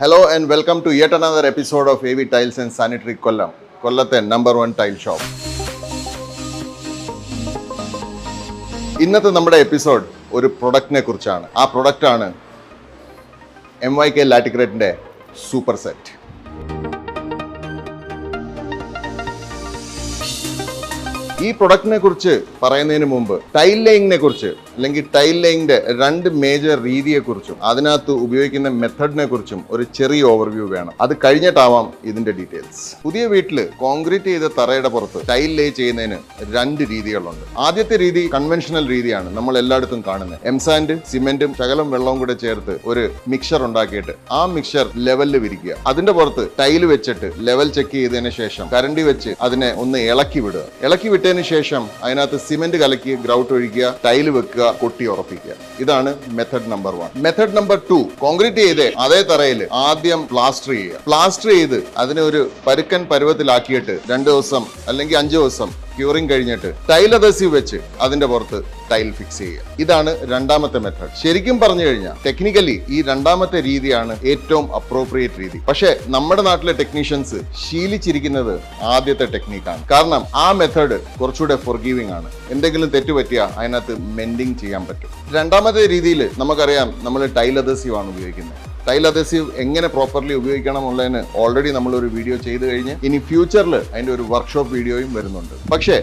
Hello and welcome to yet another episode of AV Tiles and Sanitary Kollam, Kollathe #1 tile shop. ഇന്നത്തെ നമ്മുടെ episode ഒരു പ്രൊഡക്റ്റിനെ കുറിച്ചാണ്. ആ product ആണ് MYK Laticrate സൂപ്പർ സെറ്റ്. ഈ പ്രൊഡക്റ്റിനെ കുറിച്ച് പറയുന്നതിന് മുമ്പ് ടൈൽ ലേയിങ്ങിനെ കുറിച്ച് അല്ലെങ്കിൽ ടൈൽ ലേയിങ്ങിന്റെ രണ്ട് മേജർ രീതിയെക്കുറിച്ചും അതിനകത്ത് ഉപയോഗിക്കുന്ന മെത്തഡിനെ കുറിച്ചും ഒരു ചെറിയ ഓവർവ്യൂ വേണം. അത് കഴിഞ്ഞിട്ടാവാം ഇതിന്റെ ഡീറ്റെയിൽസ്. പുതിയ വീട്ടിൽ കോൺക്രീറ്റ് ചെയ്ത തറയുടെ പുറത്ത് ടൈൽ ലേ ചെയ്യുന്നതിന് രണ്ട് രീതികളുണ്ട്. ആദ്യത്തെ രീതി കൺവെൻഷണൽ രീതിയാണ്, നമ്മൾ എല്ലായിടത്തും കാണുന്നത്. എംസാൻഡ്, സിമെന്റും ശകലം വെള്ളവും കൂടെ ചേർത്ത് ഒരു മിക്സർ ഉണ്ടാക്കിയിട്ട് ആ മിക്സർ ലെവലിൽ വിരിക്കുക. അതിന്റെ പുറത്ത് ടൈല് വെച്ചിട്ട് ലെവൽ ചെക്ക് ചെയ്തതിന് ശേഷം കരണ്ടി വെച്ച് അതിനെ ഒന്ന് ഇളക്കി വിടുക. ഇളക്കി വിട്ടതിന് ശേഷം അതിനകത്ത് സിമെന്റ് കലക്കി ഗ്രൗട്ട് ഒഴിക്കുക, ടൈല് വെക്കുക, കൊട്ടി ഉറപ്പിക്കുക. ഇതാണ് method number 1. Method number 2, concrete ചെയ്ത് അതേ തറയിൽ ആദ്യം പ്ലാസ്റ്റർ ചെയ്യുക. പ്ലാസ്റ്റർ ചെയ്ത് അതിനെ ഒരു പരുക്കൻ പരുവത്തിലാക്കിയിട്ട് 2 ദിവസം അല്ലെങ്കിൽ 5 ദിവസം ക്യൂറിംഗ് കഴിഞ്ഞിട്ട് ടൈൽ അഡ്ഹസീവ് വെച്ച് അതിന്റെ പുറത്ത് ടൈൽ ഫിക്സ് ചെയ്യുക. ഇതാണ് രണ്ടാമത്തെ മെത്തേഡ്. ശരിക്കും പറഞ്ഞു കഴിഞ്ഞാൽ ടെക്നിക്കലി ഈ രണ്ടാമത്തെ രീതിയാണ് ഏറ്റവും അപ്രോപ്രിയേറ്റ് രീതി. പക്ഷേ നമ്മുടെ നാട്ടിലെ ടെക്നീഷ്യൻസ് ശീലിച്ചിരിക്കുന്നത് ആദ്യത്തെ ടെക്നിക്കാണ്. കാരണം ആ മെത്തേഡ് കുറച്ചുകൂടെ ഫോർഗീവിംഗ് ആണ്. എന്തെങ്കിലും തെറ്റുപറ്റിയാൽ അതിനകത്ത് മെൻഡിങ് ചെയ്യാൻ പറ്റും. രണ്ടാമത്തെ രീതിയിൽ നമുക്കറിയാം, നമ്മൾ ടൈൽ അഡ്ഹസീവ് ആണ് ഉപയോഗിക്കുന്നത്. ടൈൽ അഡ്ഹസീവ് എങ്ങനെ പ്രോപ്പർലി ഉപയോഗിക്കണം എന്നുള്ളതിന് ഓൾറെഡി നമ്മളൊരു വീഡിയോ ചെയ്ത് കഴിഞ്ഞ് ഇനി ഫ്യൂച്ചറിൽ അതിന്റെ ഒരു വർക്ക്ഷോപ്പ് വീഡിയോയും വരുന്നുണ്ട്. പക്ഷേ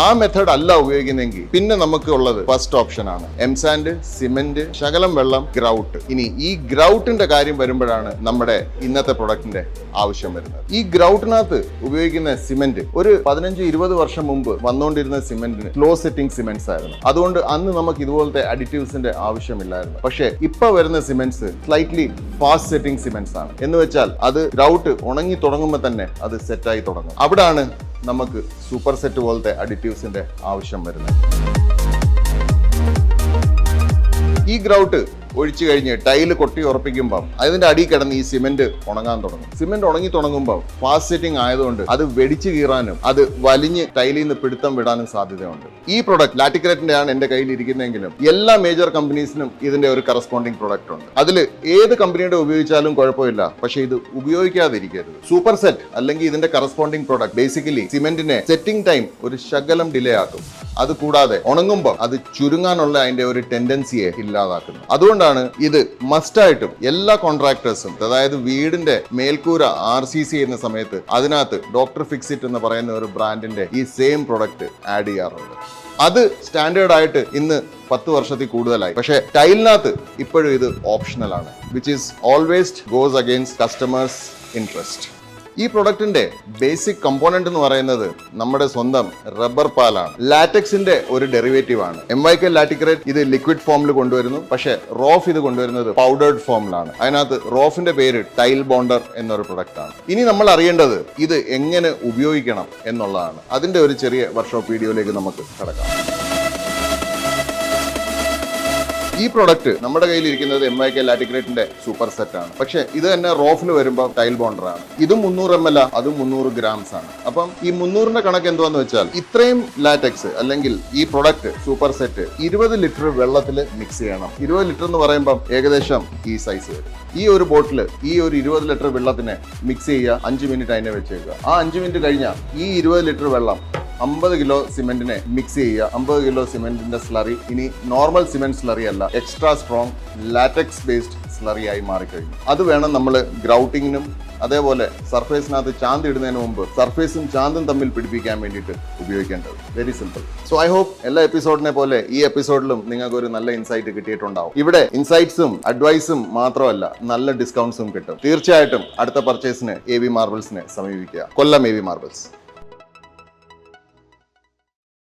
ആ മെത്തേഡ് അല്ല ഉപയോഗിക്കുന്നെങ്കിൽ പിന്നെ നമുക്ക് ഉള്ളത് ഫസ്റ്റ് ഓപ്ഷൻ ആണ് എംസാൻഡ്, സിമെന്റ്, ശകലം വെള്ളം, ഗ്രൗട്ട്. ഇനി ഈ ഗ്രൗട്ടിന്റെ കാര്യം വരുമ്പോഴാണ് നമ്മുടെ ഇന്നത്തെ പ്രൊഡക്റ്റിന്റെ ആവശ്യം വരുന്നത്. ഈ ഗ്രൗട്ടിനകത്ത് ഉപയോഗിക്കുന്ന സിമെന്റ് ഒരു 15-20 വർഷം മുമ്പ് വന്നുകൊണ്ടിരുന്ന സിമെന്റിന് സ്ലോ സെറ്റിംഗ് സിമെന്റ്സ് ആയിരുന്നു. അതുകൊണ്ട് അന്ന് നമുക്ക് ഇതുപോലത്തെ അഡിറ്റീവ്സിന്റെ ആവശ്യമില്ലായിരുന്നു. പക്ഷേ ഇപ്പൊ വരുന്ന cements slightly fast setting cements ആണ്. എന്ന് വെച്ചാൽ അത് ഗ്രൗട്ട് ഉണങ്ങി തുടങ്ങുമ്പോൾ തന്നെ അത് സെറ്റായി തുടങ്ങും. അവിടാണ് നമുക്ക് സൂപ്പർ സെറ്റ് പോലത്തെ അഡിറ്റീവ്സിന്റെ ആവശ്യം വരുന്നത്. ഈ ഗ്രൗട്ട് ഒഴിച്ചു കഴിഞ്ഞ് ടൈല് കൊട്ടി ഉറപ്പിക്കുമ്പോൾ അതിന്റെ അടിയിൽ കിടന്ന് ഈ സിമെന്റ് ഉണങ്ങാൻ തുടങ്ങും. സിമെന്റ് ഉണങ്ങി തുടങ്ങുമ്പോൾ ഫാസ്റ്റ് സെറ്റിംഗ് ആയതുകൊണ്ട് അത് വെടിച്ചു കീറാനും അത് വലിഞ്ഞ് ടൈലിൽ നിന്ന് പിടുത്തം വിടാനും സാധ്യതയുണ്ട്. ഈ പ്രൊഡക്റ്റ് ലാറ്റിക്രേറ്റിന്റെ ആണ് എന്റെ കയ്യിൽ ഇരിക്കുന്നതെങ്കിലും എല്ലാ മേജർ കമ്പനീസിനും ഇതിന്റെ ഒരു കറസ്പോണ്ടിങ് പ്രൊഡക്റ്റ് ഉണ്ട്. അതിൽ ഏത് കമ്പനിയുടെ ഉപയോഗിച്ചാലും കുഴപ്പമില്ല, പക്ഷേ ഇത് ഉപയോഗിക്കാതിരിക്കരുത്. സൂപ്പർ സെറ്റ് അല്ലെങ്കിൽ ഇതിന്റെ കറസ്പോണ്ടിങ് പ്രൊഡക്റ്റ് ബേസിക്കലി സിമെന്റിനെ സെറ്റിംഗ് ടൈം ഒരു ശകലം ഡിലേ ആക്കും. അത് കൂടാതെ ഉണങ്ങുമ്പോൾ അത് ചുരുങ്ങാനുള്ള അതിന്റെ ഒരു ടെൻഡൻസിയെ ഇല്ലാതാക്കുന്നു. അതുകൊണ്ടാണ് ഇത് മസ്റ്റായിട്ടും എല്ലാ കോൺട്രാക്ടേഴ്സും, അതായത് വീടിന്റെ മേൽക്കൂര RCC ചെയ്യുന്ന സമയത്ത് അതിനകത്ത് ഡോക്ടർ ഫിക്സിറ്റ് എന്ന് പറയുന്ന ഒരു ബ്രാൻഡിന്റെ ഈ സെയിം പ്രൊഡക്റ്റ് ആഡ് ചെയ്യാറുണ്ട്. അത് സ്റ്റാൻഡേർഡ് ആയിട്ട് ഇന്ന് 10 വർഷത്തിൽ കൂടുതലായി. പക്ഷേ ടൈലിനകത്ത് ഇപ്പോഴും ഇത് ഓപ്ഷണൽ ആണ്, which is always goes against customers interest. ഈ പ്രൊഡക്റ്റിന്റെ ബേസിക് കമ്പോണന്റ് എന്ന് പറയുന്നത് നമ്മുടെ സ്വന്തം റബ്ബർ പാലാണ്. ലാറ്റക്സിന്റെ ഒരു ഡെറിവേറ്റീവ് ആണ്. MYK Laticrate ഇത് ലിക്വിഡ് ഫോമിൽ കൊണ്ടുവരുന്നു. പക്ഷേ റോഫ് ഇത് കൊണ്ടുവരുന്നത് പൗഡേർഡ് ഫോമിലാണ്. അതിനകത്ത് റോഫിന്റെ പേര് ടൈൽ ബോണ്ടർ എന്നൊരു പ്രൊഡക്റ്റ് ആണ്. ഇനി നമ്മൾ അറിയേണ്ടത് ഇത് എങ്ങനെ ഉപയോഗിക്കണം എന്നുള്ളതാണ്. അതിന്റെ ഒരു ചെറിയ വർക്ക്ഷോപ്പ് വീഡിയോയിലേക്ക് നമുക്ക് കടക്കാം. ഈ പ്രൊഡക്റ്റ് നമ്മുടെ കയ്യിൽ ഇരിക്കുന്നത് MYK Laticrate സൂപ്പർ സെറ്റ് ആണ്. പക്ഷേ ഇത് തന്നെ റോഫിൽ വരുമ്പോൾ ടൈൽ ബോണ്ടർ ആണ്. ഇതും 300 ml, അതും 300 grams ആണ്. അപ്പം ഈ 300ന്റെ കണക്ക് എന്തുവാന്ന് വെച്ചാൽ ഇത്രയും ലാറ്റക്സ് അല്ലെങ്കിൽ ഈ പ്രൊഡക്റ്റ് സൂപ്പർ സെറ്റ് 20 ലിറ്റർ വെള്ളത്തിൽ മിക്സ് ചെയ്യണം. 20 ലിറ്റർ എന്ന് പറയുമ്പോൾ ഏകദേശം ഈ സൈസ് വരും. ഈ ഒരു ബോട്ടിൽ ഈ ഒരു 20 ലിറ്റർ വെള്ളത്തിനെ മിക്സ് ചെയ്യുക, 5 മിനിറ്റ് അതിനെ വെച്ചേക്കുക. ആ 5 മിനിറ്റ് കഴിഞ്ഞാൽ ഈ 20 ലിറ്റർ വെള്ളം 50 കിലോ സിമെന്റിനെ മിക്സ് ചെയ്യുക. 50 കിലോ സിമെന്റിന്റെ സ്ലറി ഇനി നോർമൽ സിമെന്റ് സ്ലറി അല്ല, extra strong latex based slurry ആയി മാറിക്കഴിഞ്ഞു. അത് വേണം നമ്മൾ ഗ്രൗട്ടിങ്ങിനും അതേപോലെ സർഫേസിനകത്ത് ചാന്ത് ഇടുന്നതിന് മുമ്പ് സർഫേസും ചാന്തും തമ്മിൽ പിടിപ്പിക്കാൻ വേണ്ടിയിട്ട് ഉപയോഗിക്കേണ്ടത്. Very simple. So I hope എല്ലാ എപ്പിസോഡിനെ പോലെ ഈ എപ്പിസോഡിലും നിങ്ങൾക്ക് ഒരു നല്ല ഇൻസൈറ്റ് കിട്ടിയിട്ടുണ്ടാവും. ഇവിടെ ഇൻസൈറ്റ്സും അഡ്വൈസും മാത്രമല്ല, നല്ല ഡിസ്കൗണ്ട്സും കിട്ടും. തീർച്ചയായിട്ടും അടുത്ത പർച്ചേസിന് AV Marbles സമീപിക്കുക. കൊല്ലം AV Marbles.